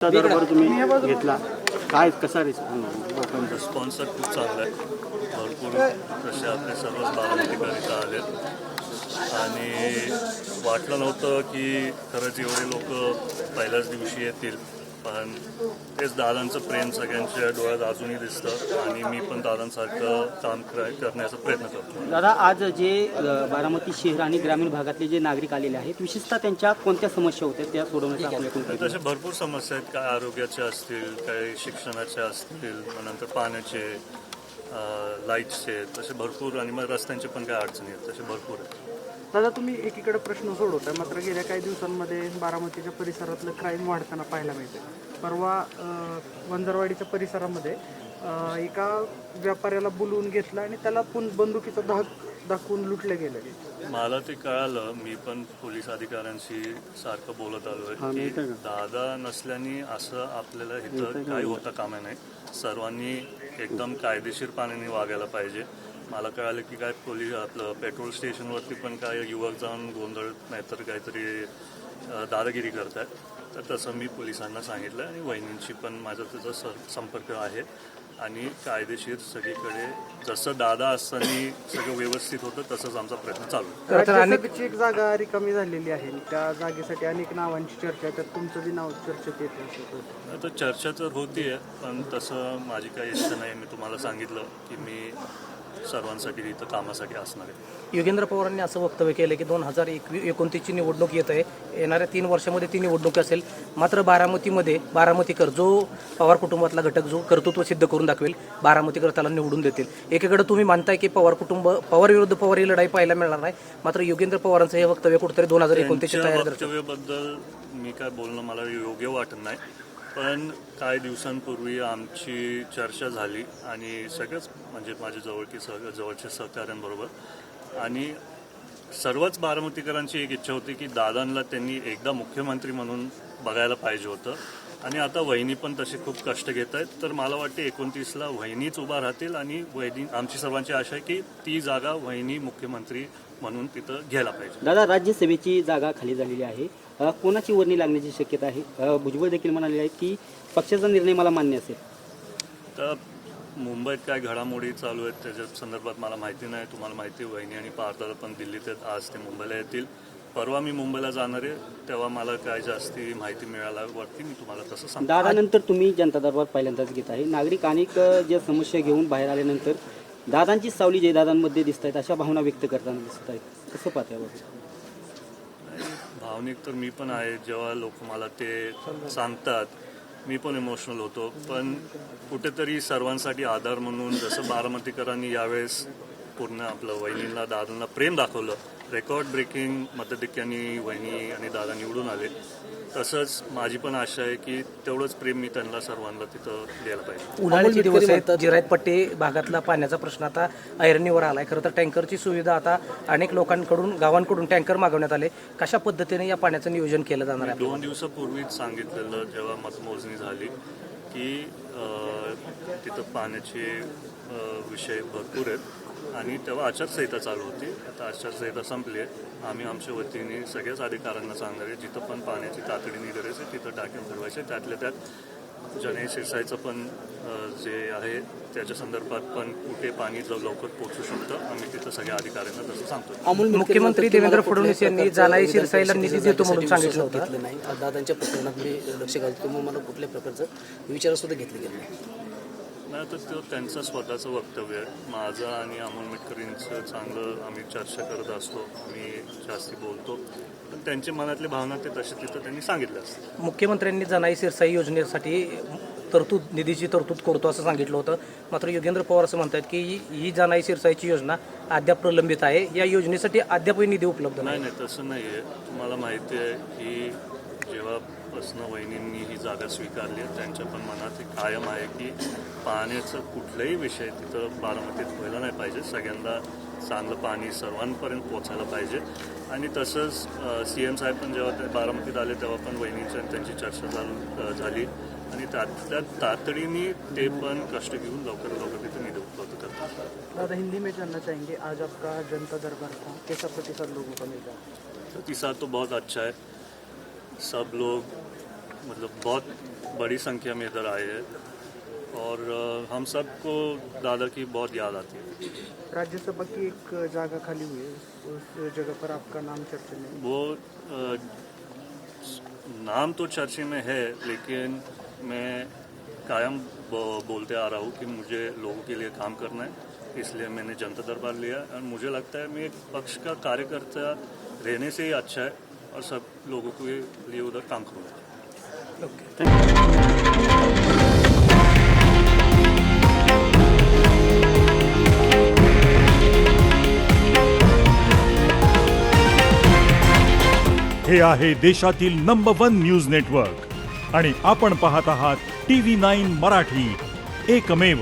दरबार तुम्ही घेतला काय कसा लोकांचा रिस्पॉन्स तर खूप चांगला आहे. भरपूर तसे आपले सर्वच बारामतीकर इथं आले आणि वाटलं नव्हतं की खरंच एवढे लोक पहिल्याच दिवशी येतील, पण तेच दादांचं प्रेम सगळ्यांच्या डोळ्यात अजूनही दिसतं आणि मी पण दादांसारखं काम करण्याचा प्रयत्न करतो. दादा, आज जे बारामती शहर आणि ग्रामीण भागातले जे नागरिक आलेले आहेत, विशेषतः त्यांच्या कोणत्या समस्या होत्या त्या सोडवण्याचा आपल्याकडून तसे भरपूर समस्या आहेत. काय आरोग्याच्या असतील, काही शिक्षणाच्या असतील, नंतर पाण्याचे, लाईट्सचे, तसे भरपूर, आणि मग रस्त्यांचे पण काही अडचणी आहेत, तसे भरपूर आहेत. दादा, तुम्ही एकीकडे प्रश्न सोडवताय, मात्र गेल्या काही दिवसांमध्ये बारामतीच्या परिसरातलं क्राईम वाढताना पाहायला मिळते. परवा वंजरवाडीच्या परिसरामध्ये एका व्यापाऱ्याला बोलवून घेतलं आणि त्याला बंदुकीचा धाक दाखवून लुटले गेले. मला ते कळालं. मी पण पोलीस अधिकाऱ्यांशी सारखं बोलत आलोय की दादा नसल्याने असं आपल्याला इथं काही होता कामा नाही. सर्वांनी एकदम कायदेशीरपणाने वागायला पाहिजे. मला कळालं की काय पोलीस आपलं पेट्रोल स्टेशनवरती पण काय युवक जाऊन गोंधळ नाहीतर काहीतरी दादागिरी करतात. तर तसं मी पोलिसांना सांगितलं आणि वहिनींची पण माझा त्याचा संपर्क आहे आणि कायदेशीर सगळीकडे जसं दादा असताना सगळं व्यवस्थित होतं तसंच आमचा प्रयत्न चालू आहे. राज्यसभेची एक जागा रिकामी झालेली आहे. त्या जागेसाठी अनेक नावांची चर्चा आहे, त्यात तुमचं बी नाव चर्चेत येतं. आता चर्चा तर होतीये, पण तसं माझी काही इच्छा नाही. मी तुम्हाला सांगितलं की मी सर्वांसाठी इथं कामासाठी असणार आहे. योगेंद्र पवारांनी असं वक्तव्य केलं की 2029ची निवडणूक येत आहे, येणाऱ्या 3 वर्षामध्ये ती निवडणूक असेल, मात्र बारामतीकर जो पवार कुटुंबातला घटक जो कर्तृत्व सिद्ध करून दाखवेल, बारामतीकर त्याला निवडून देतील. एकीकडे तुम्ही मानताय की पवार विरुद्ध पवार ही लढाई पाहायला मिळणार नाही, मात्र योगेंद्र पवारांचं हे वक्तव्य कुठेतरी 2029ची तयारी करतं. वक्तव्याबद्दल मी काय बोलणं मला योग्य वाटत नाही, पण काही दिवसांपूर्वी आमची चर्चा झाली आणि सगळंच म्हणजे माझ्या जवळच्या सहकाऱ्यांबरोबर, आणि सर्वच बारामतीकरांची एक इच्छा होती की दादांना त्यांनी एकदा मुख्यमंत्री म्हणून बघायला पाहिजे होतं. आणि आता वहिनी पण तसे खूप कष्ट घेत आहेत. तर मला वाटते 29ला वहिनीच उभा राहतील आणि वहिनी, आमची सर्वांची आशा आहे की ती जागा वहिनी मुख्यमंत्री म्हणून तिथं घ्यायला पाहिजे. दादा, राज्यसभेची जागा खाली झालेली आहे, कोणाची वर्णी लागण्याची शक्यता आहे? भुजबळ देखील म्हणाले आहेत की पक्षाचा निर्णय मला मान्य असेल. तर मुंबईत काय घडामोडी चालू आहेत त्याच्या संदर्भात मला माहिती नाही. तुम्हाला माहिती आहे वहिनी आणि पार्थला पण दिल्लीत आहेत, आज ते मुंबईला येतील. परवा मी मुंबईला जाणार आहे, तेव्हा मला काय जास्ती माहिती मिळाल्यावरती मी तुम्हाला तसं सांगतो. दादानंतर तुम्ही जनता दरबार पहिल्यांदाच घेत आहे. नागरिक अनेक ज्या समस्या घेऊन बाहेर आल्यानंतर दादांची सावली जे दादांमध्ये दिसत आहेत अशा भावना व्यक्त करताना दिसत आहेत. कसं पाहताय? भावनिक तर मी पण आहे. जेव्हा लोक मला ते सांगतात मी पण इमोशनल होतो, पण कुठेतरी सर्वांसाठी आधार म्हणून जसं बारामतीकरांनी यावेळेस पूर्ण आपलं वहिनीला दादांना प्रेम दाखवलं, रेकॉर्ड ब्रेकिंग मताधिक्यांनी वहिनी आणि दादा निवडून आले, तसंच माझी पण आशा आहे की तेवढंच प्रेम मी त्यांना सर्वांना तिथं द्यायला पाहिजे. उन्हाळ्याचे दिवस आहेत, जिरायतपट्टी भागातला पाण्याचा प्रश्न आता ऐरणीवर आलाय. खरं तर टँकरची सुविधा आता अनेक लोकांकडून, गावांकडून टँकर मागवण्यात आले. कशा पद्धतीने या पाण्याचं नियोजन केलं जाणार आहे? 2 दिवसापूर्वीच सांगितलेलं जेव्हा मतमोजणी झाली की तिथं पाण्याचे विषय भरपूर आहेत आणि तेव्हा आचारसंहिता चालू होती. आता आचारसंहिता संपली आहे. आम्ही आमच्या वतीने सगळ्याच अधिकाऱ्यांना सांगणार आहे जिथं पण पाण्याची तातडीने गरज आहे तिथं टाक्या फिरवायचे. त्यातल्या त्यात जने शिरसायचं पण जे आहे त्याच्या संदर्भात पण कुठे पाणी लवकर पोहोचू शकतं आम्ही तिथं सगळ्या अधिकाऱ्यांना तसं सांगतो. मुख्यमंत्री देवेंद्र फडणवीस यांनी जानाई शिरसाईला निधी देतो म्हणून सांगितलं होतं. नाही, दादांच्या प्रकरणात मी लक्ष घालतो, मग मला कुठल्याही प्रकारचं विचार सुद्धा घेतले गेले नाही. नाही, तर तो त्यांचं स्वतःचं वक्तव्य आहे. माझं आणि अमोल मिटकरींचं चांगलं आम्ही चर्चा करत असतो, आम्ही जास्ती बोलतो, पण त्यांच्या मनातली भावना ते तसे तिथं त्यांनी सांगितलं असतं. मुख्यमंत्र्यांनी जानाई शिरसाई योजनेसाठी निधीची तरतूद करतो असं सांगितलं होतं, मात्र योगेंद्र पवार असं म्हणतात की ही जानाई शिरसाईची योजना अद्याप प्रलंबित आहे, या योजनेसाठी अद्यापही निधी उपलब्ध नाही. तसं नाही आहे. तुम्हाला माहिती आहे की जेव्हापासून वहिनींनी ही जागा स्वीकारली आहे त्यांच्या पण मनात एक कायम आहे की पाण्याचं कुठलाही विषय तिथं बारामतीत व्हायला नाही पाहिजे. सगळ्यांना चांगलं पाणी सर्वांपर्यंत पोचायला पाहिजे. आणि तसंच CM साहेब पण जेव्हा ते बारामतीत आले तेव्हा पण वहिनींची त्यांची चर्चा झाली आणि त्यातल्या तातडीने ते पण कष्ट घेऊन लवकर तिथे निधी उपलब्ध करतात. दादा, हिंदी में जानना चाहेंगे, आज आपका जनता दरबार था, कैसा प्रतिसाद लोगों का मिला? प्रतिसाद तो बहुत अच्छा है. सब लोग मतलब बहुत बड़ी संख्या में इधर आए हैं और हम सबको दादा की बहुत याद आती है। राज्यसभा की एक जगह खाली हुई है, उस जगह पर आपका नाम चर्चा में। वो नाम तो चर्चे में है, लेकिन मैं कायम बोलते आ रहा हूँ कि मुझे लोगों के लिए काम करना है, इसलिए मैंने जनता दरबार लिया और मुझे लगता है मैं एक पक्ष का कार्यकर्ता रहने से ही अच्छा है और सब लोगों के लिए उधर काम करूँगा। हे आहे देशातील नंबर 1 न्यूज नेटवर्क आणि आपण पाहत आहात TV9 मराठी, एकमेव.